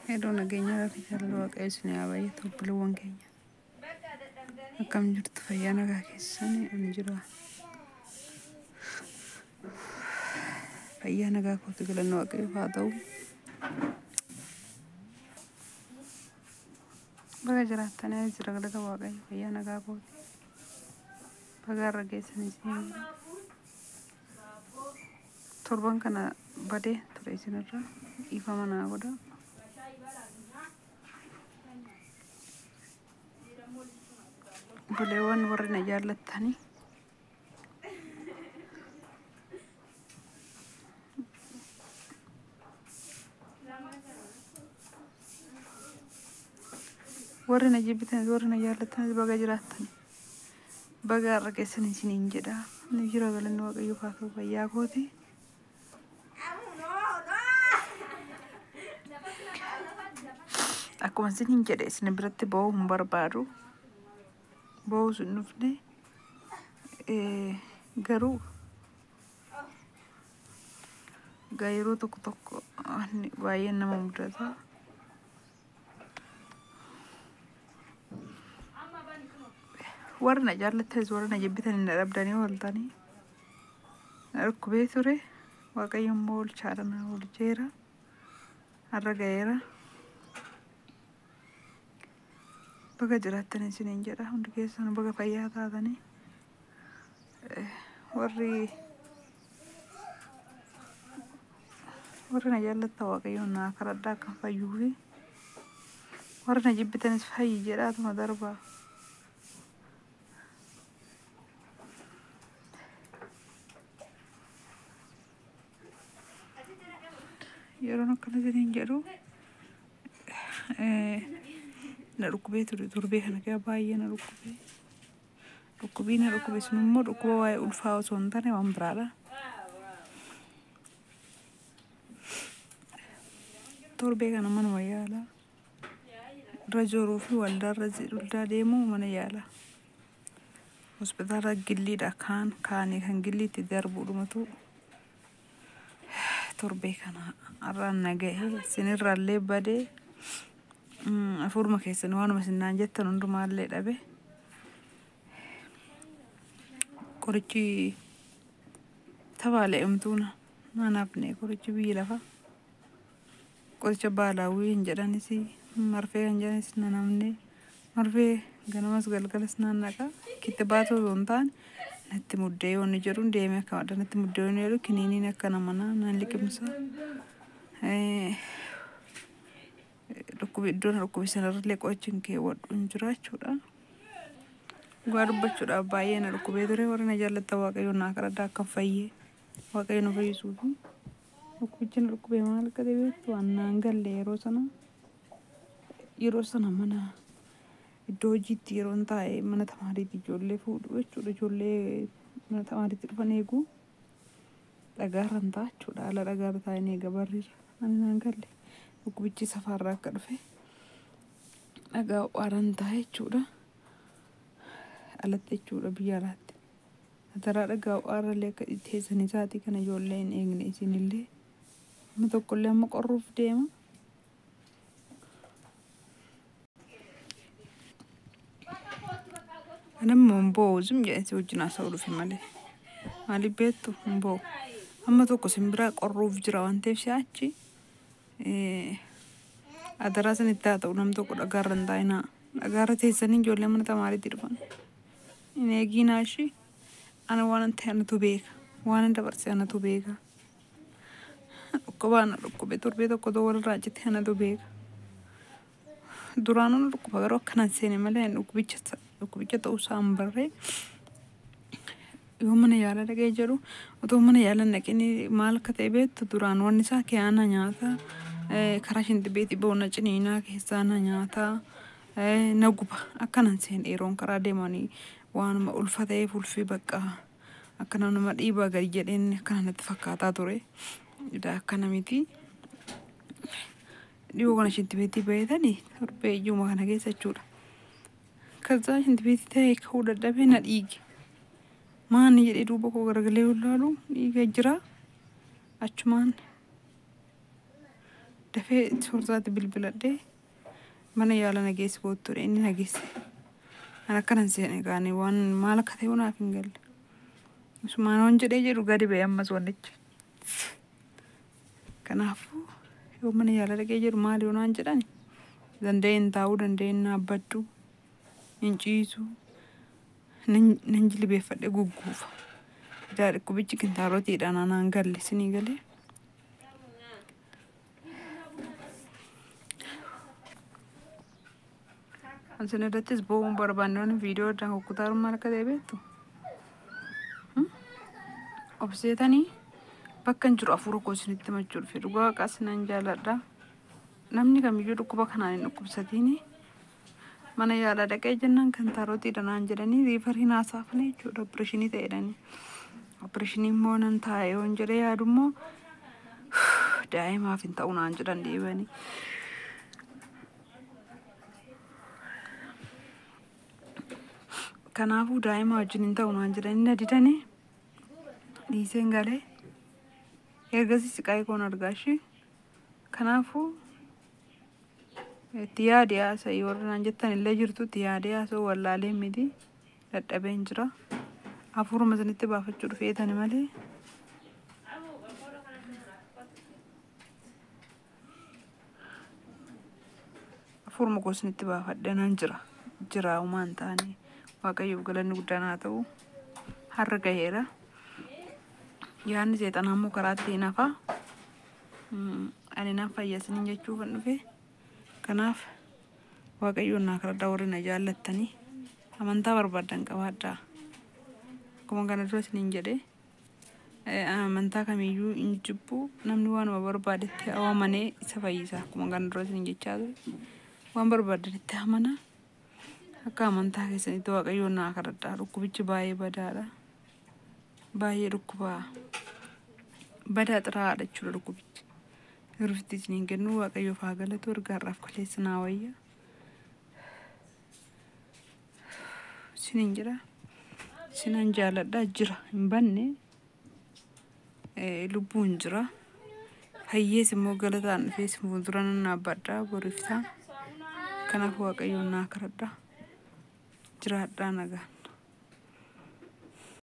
Hedduun nageenya lafa jaalala waaqayyoon yaa baay'atu obboleewwan keenya akkam jirtu fayyaa nagaa keessanii ani jira fayyaa nagaa kootu galanna waaqayyoof haa ta'u baga jiraatanii jira galata waaqayyo fayyaa nagaa kootu baga irra geessanii isin torban kana badee ture isinirra ifama naa godha buleewwan warri na jaallattanii warri na jibbitan warri na jaallattanii baga jiraatanii baga irra geessanii isiniin jedha ni jira galanna waaqayyoof haa ta'u fayyaa kooti akkuma isiniin jedhe isin biratti ba'uu hin barbaadu ba'uu sun dhufne garuu yeroo tokko tokko baay'een nama mudata warri na jaallattanis warri na jibbitanii na dhabdanii ooltanii na dhukkubee ture waaqayyo immoo oolchaadha na oolcheera har'a ga'eera baga jiraatanii isiniin jedha hundi keessan baga fayyaa taatanii warri na jaallatta waaqayyoon naa kadhadhaa akka fayyuu fi warri na jibbitanis fayyi jedhaatuma darbaa yeroon akkana isiniin jedhu na dhukkubee ture torbee kana kee baay'ee na dhukkubee sun immoo dhukkuba waa'ee ulfaa osoo hin taane waan biraadha torbee kana manuma yaala irra jooruu fi waldaa deemuu mana yaala hospitaala gilliidha kaanii kan gilliitti darbuudhumatu torbee kana har'aan nagahee isinirraallee badee afurma keessan waanuma isinaan jettan hundumaallee dhabe qorichi tabaale emtuuna naanaafne qorichi biyyi lafa qoricha baalaawwii hin jedhanis marfee kan jedhanis naanamne marfee ganamas galgalas naannaqa kitti baatoo osoo hin taane natti muddee yoonni jedhuun deemee akka madda natti muddee yoonni jedhu kiniiniin akka namanaa naan liqimsa iddoon dhukkubi sanarrillee qorichiin keewwadhu hin jiraachuudha dhugaa dubbachuudhaaf baay'ee na dhukkubee ture warri na jaallatta waaqayyoon naa kadhadhaa akka fayyee waaqayyo nu fayyisuufi dhukkubichi na dhukkubee maal akka ta'e beektu waan naan galle yeroo sana mana iddoo hojiitti yeroon taa'e mana tamaariitti ijoollee fuudhu jechuudha ijoollee mana tamaariitti dhufan eeguu dhagaarran ta'a jechuudha ala dhagaarra taa'anii eega barriirra ani naan galle dhukkubichi safaarraa akka dhufe dhagaa waaran taa'e jechuudha alatti jechuudha biyya alaatti ataraa dhagaa waarrallee akka teessanii isaatii kana ijoollee hin eegne isinillee amma tokkollee amma qorruuf deema anammoo hin boo'u zim jedhesi wajjin haasa'uu dhufe malee maaliif beektu hin boo'u amma tokko simbiraa qorruuf jira waan ta'eef si'achi adaraa sanitti haa ta'u nam tokko dhagaarra hin taa'inaa dhagaarra teessanii ijoollee mana tamaariitti dhufan hin eeginaa ishii ana waan ta'e anatu beeka waan dabarse anatu beeka dhukkubaan dhukkube torbee tokko walirraa jette anatu beeka duraanuu dhukkuba garuu akkanaan seene malee dhukkubicha ta'uusaa hin barree yoo mana yaala dhaqee jedhu otoo mana yaala dhaqanii maal akka ta'e beektu duraan wanni isaa keeyyaana nyaata karaa shintibeetii boona ciniinaa keessaa na nyaata na guba akkanaan seene yeroon karaa deemanii waanuma ulfatee fulfii bakka akkana nama dhiibaa gadi jedheen akkana natti fakkaataa ture akkana miti dhiyoo kana shintibeetii baay'atanii torbee iyyuma kana keessa jechuudha kaza shintibeetii ta'e ka'uu dadhabee na dhiige maani jedhee duuba koo garagalee ulaalu dhiiga jira achumaan dafee suurtaatti bilbiladhee mana yaala nageessi bootture inni nageesse. Ana kanan seene gaanii waan maal akka ta'e unaaf hin galle. Usumaan waan jedhee jedhu gadi ba'e ammas wannichi. Kanaafuu yoo mana yaala dhaqee jedhu maali unaan jedhani danda'een taa'uu danda'een dhaabbadhu hin ciisu nan jilbeeffadhe gugguufa. Daadhi kubichi kintaarotiidhaan anaan galle sinii galee. Ansin irrattis bo'uun barbaannoon viidiyoo irraan kukkutaaruun maal akka ta'e beektu. Obseetanii bakka hin jiru afuura koo isinitti himachuu dhufe dhugaa waaqaa sinan jaaladha. Namni kamiyyuu dhukkuba kanaan hin dhukkubsatini. Mana yaala dhaqee jennaan kintaarotiidhaan naan jedhanii riifariin haasaafne jechuudha opereeshinii ta'edhani. Opereeshinii immoo nan taa'ee yoon jedhee yaadu immoo daa'imaaf hin ta'u naan jedhan deebanii. Kanaafuu daa'ima wajjin hin ta'u naan jedhanii na didanii dhiiseen galee ergasii siqaayii koon argaa ishee. Kanaafuu itti yaadee haasa'ii warra naan jettan illee jirtu itti yaadee haasa'u wallaalee miti dadhabeen jira. Hafuuruma isinitti baafachuu dhufeetani malee. Hafuuruma koo isinitti baafadhe nan jira uumaan ta'anii. Waaqayyoof galanni guddaan haa ta'u har'a gaheera. Yaadni seexanaa immoo karaatti nafa. Ani nan fayyasinin jechuu kan dhufe. Kanaaf waaqayyoon naa kadhadhaa warri na jaallattanii amantaa barbaadan qabaadhaa. Akkuma kana dura isiniin jedhee amantaa kamiyyuu hin jibbu namni waanuma barbaadetti amanee isa fayyisa. Akkuma kana dura isiniin jechaa ture waan barbaadanitti amana. Akka amantaa keessanitti waaqayyoon naa kadhadhaa. Dhukkubichi baay'ee badaadha. Baay'ee dhukkubaa badaa xiraadha jechuudha dhukkubichi. Hirrifitti isiniin kennu waaqayyoof haa galatu ergaarraaf kaleessa naa wayya. Isiniin jedha. Isinan jaaladhaa jira hin banne lubbuun jira. Fayyees immoo galataan dhufees fuuldura nan dhaabbadhaa boriiftaa. Kanaaf waaqayyoon naa kadhadhaa. Jiraadhaa nagaa.